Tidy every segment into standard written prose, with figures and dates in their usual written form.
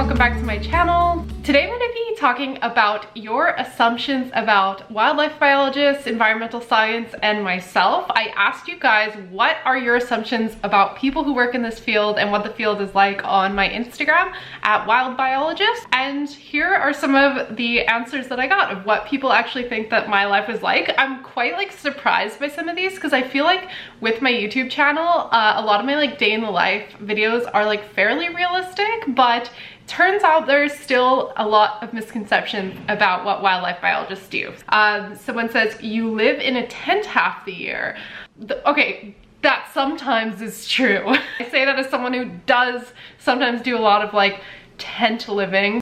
welcome back to my channel. Today I'm going to be talking about your assumptions about wildlife biologists, environmental science, and myself. I asked you guys what are your assumptions about people who work in this field and what the field is like on my Instagram at wildbiologist, and here are some of the answers that I got of what people actually think that my life is like. I'm quite surprised by some of these because I feel like with my YouTube channel, a lot of my day in the life videos are fairly realistic, but turns out there's still a lot of misconceptions about what wildlife biologists do. Someone says, you live in a tent half the year. Okay, that sometimes is true. I say that as someone who does sometimes do a lot of tent living.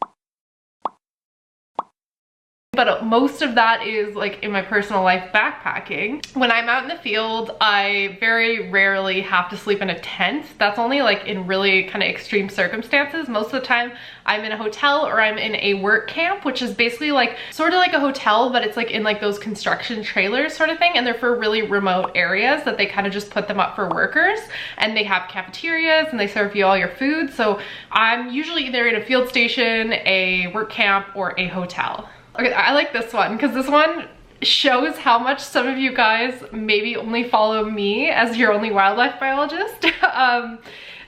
But most of that is in my personal life backpacking. When I'm out in the field, I very rarely have to sleep in a tent. That's only in really kind of extreme circumstances. Most of the time I'm in a hotel or I'm in a work camp, which is basically sort of like a hotel, but it's in those construction trailers sort of thing. And they're for really remote areas that they kind of just put them up for workers, and they have cafeterias and they serve you all your food. So I'm usually either in a field station, a work camp, or a hotel. Okay, I like this one because this one shows how much some of you guys maybe only follow me as your only wildlife biologist.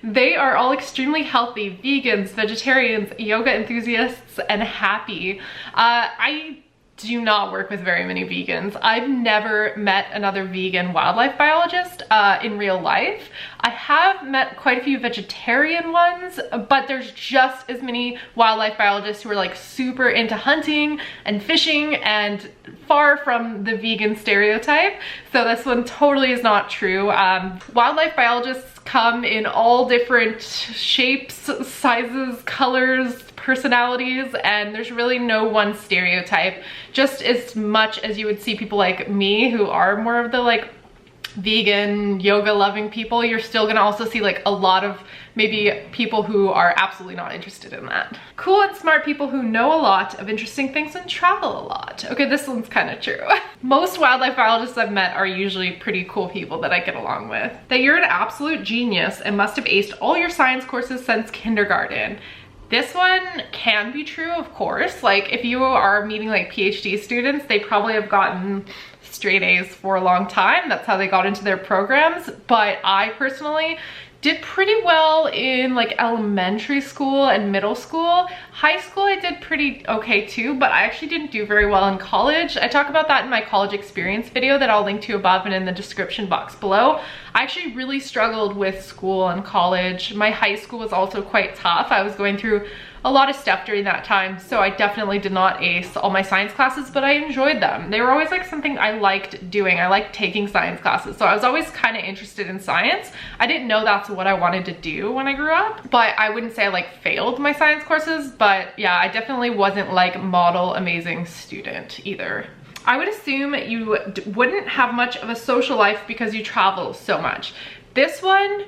They are all extremely healthy, vegans, vegetarians, yoga enthusiasts, and happy. I do not work with very many vegans. I've never met another vegan wildlife biologist in real life. I have met quite a few vegetarian ones, but there's just as many wildlife biologists who are super into hunting and fishing and far from the vegan stereotype. So this one totally is not true. Wildlife biologists come in all different shapes, sizes, colors, personalities, and there's really no one stereotype. Just as much as you would see people like me who are more of the vegan yoga loving people, you're still gonna also see a lot of maybe people who are absolutely not interested in that. Cool and smart people who know a lot of interesting things and travel a lot. Okay, this one's kind of true. Most wildlife biologists I've met are usually pretty cool people that I get along with. That you're an absolute genius and must have aced all your science courses since kindergarten. This one can be true, of course. If you are meeting PhD students, they probably have gotten straight A's for a long time. That's how they got into their programs. But I personally did pretty well in elementary school and middle school. High school I did pretty okay too, but I actually didn't do very well in college. I talk about that in my college experience video that I'll link to above and in the description box below. I actually really struggled with school and college. My high school was also quite tough. I was going through a lot of stuff during that time, so I definitely did not ace all my science classes, but I enjoyed them. They were always something I liked doing. I liked taking science classes, so I was always kind of interested in science. I didn't know that's what I wanted to do when I grew up, but I wouldn't say I failed my science courses, but yeah, I definitely wasn't model amazing student either. I would assume you wouldn't have much of a social life because you travel so much. This one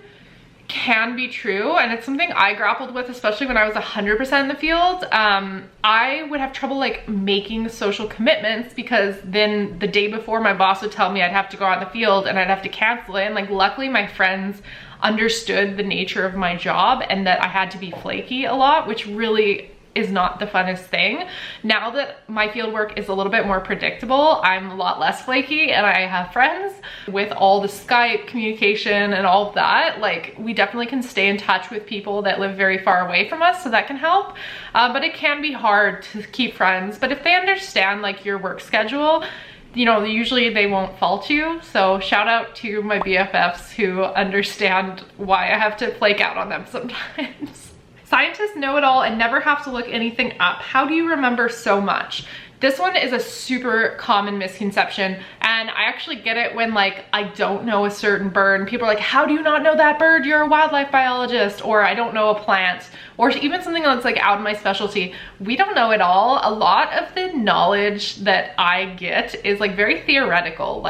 can be true, and it's something I grappled with, especially when I was 100% in the field. I would have trouble making social commitments because then the day before my boss would tell me I'd have to go out in the field and I'd have to cancel it. And luckily my friends understood the nature of my job and that I had to be flaky a lot, which really is not the funnest thing. Now that my field work is a little bit more predictable, I'm a lot less flaky, and I have friends with all the Skype communication and all of that. We definitely can stay in touch with people that live very far away from us, so that can help. But it can be hard to keep friends. But if they understand your work schedule, usually they won't fault you. So shout out to my BFFs who understand why I have to flake out on them sometimes. Scientists know it all and never have to look anything up. How do you remember so much? This one is a super common misconception, and I actually get it when I don't know a certain bird and people are like, how do you not know that bird? You're a wildlife biologist. Or I don't know a plant, or even something that's out of my specialty. We don't know it all. A lot of the knowledge that I get is very theoretical.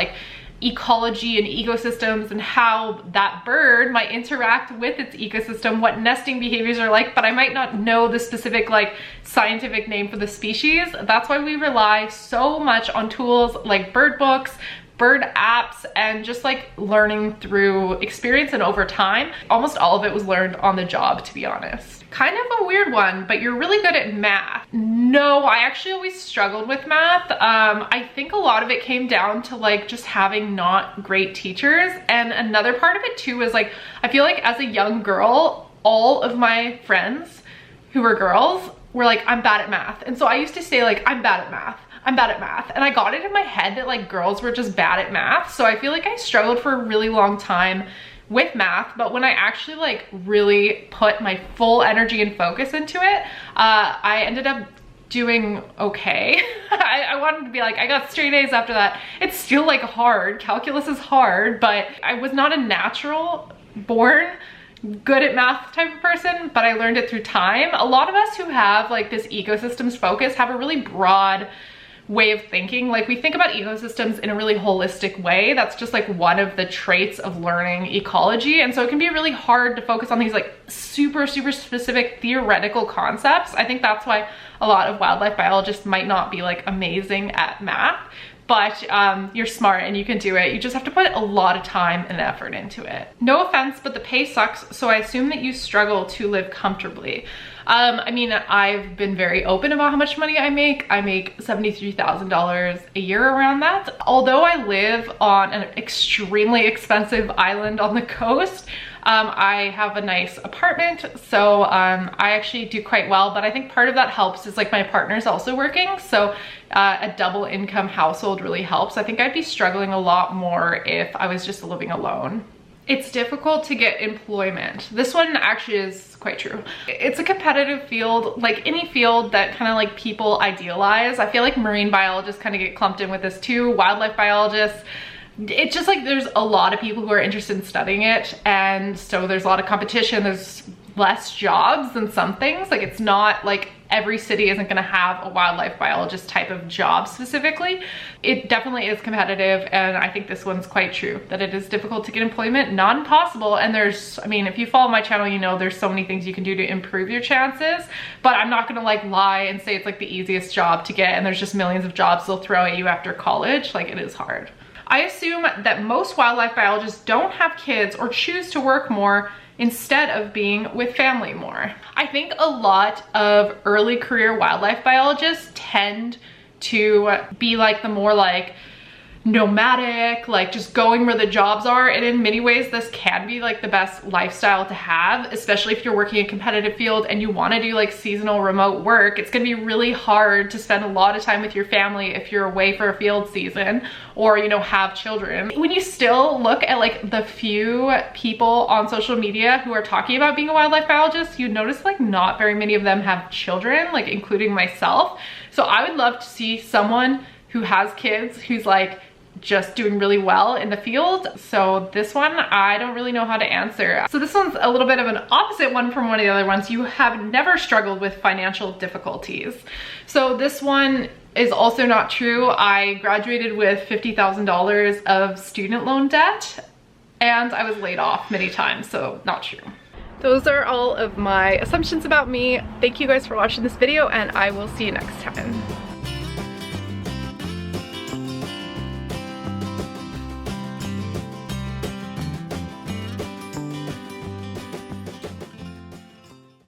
ecology and ecosystems and how that bird might interact with its ecosystem, what nesting behaviors are like, but I might not know the specific like scientific name for the species. That's why we rely so much on tools like bird books, bird apps and just like learning through experience and over time. Almost all of it was learned on the job, to be honest. Kind of a weird one, but you're really good at math. No, I actually always struggled with math. I think a lot of it came down to like just having not great teachers. And another part of it too is like, I feel like as a young girl, all of my friends who were girls were like, I'm bad at math. And so I used to say like, I'm bad at math. I'm bad at math. And I got it in my head that like girls were just bad at math. So I feel like I struggled for a really long time with math, but when I actually like really put my full energy and focus into it, I ended up doing okay. I wanted to be like, I got straight A's after that. It's still like hard. Calculus is hard, but I was not a natural born good at math type of person, but I learned it through time. A lot of us who have like this ecosystems focus have a really broad way of thinking. Like we think about ecosystems in a really holistic way. That's just like one of the traits of learning ecology. And so it can be really hard to focus on these like super specific theoretical concepts. I think that's why a lot of wildlife biologists might not be like amazing at math, but you're smart and you can do it. You just have to put a lot of time and effort into it. No offense, but the pay sucks, so I assume that you struggle to live comfortably. I mean, I've been very open about how much money I make. I make $73,000 a year around that. Although I live on an extremely expensive island on the coast, I have a nice apartment, so I actually do quite well, but I think part of that helps is like my partner's also working, so a double income household really helps. I think I'd be struggling a lot more if I was just living alone. It's difficult to get employment. This one actually is quite true. It's a competitive field, like any field that kind of like people idealize. I feel like marine biologists kind of get clumped in with this too, wildlife biologists. It's just like there's a lot of people who are interested in studying it, and so there's a lot of competition. There's less jobs than some things. Like it's not like every city isn't going to have a wildlife biologist type of job specifically. It definitely is competitive, and I think this one's quite true, that it is difficult to get employment, not impossible. And there's, I mean, if you follow my channel, you know there's so many things you can do to improve your chances, but I'm not gonna like lie and say it's like the easiest job to get and there's just millions of jobs they'll throw at you after college. Like it is hard. I assume that most wildlife biologists don't have kids or choose to work more instead of being with family more. I think a lot of early career wildlife biologists tend to be like the more like nomadic, like just going where the jobs are. And in many ways, this can be like the best lifestyle to have, especially if you're working a competitive field and you want to do like seasonal remote work. It's going to be really hard to spend a lot of time with your family if you're away for a field season or, you know, have children. When you still look at like the few people on social media who are talking about being a wildlife biologist, you notice like not very many of them have children, like including myself. So I would love to see someone who has kids who's like just doing really well in the field. So this one, I don't really know how to answer. So this one's a little bit of an opposite one from one of the other ones. You have never struggled with financial difficulties. So this one is also not true. I graduated with $50,000 of student loan debt and I was laid off many times, so not true. Those are all of my assumptions about me. Thank you guys for watching this video and I will see you next time.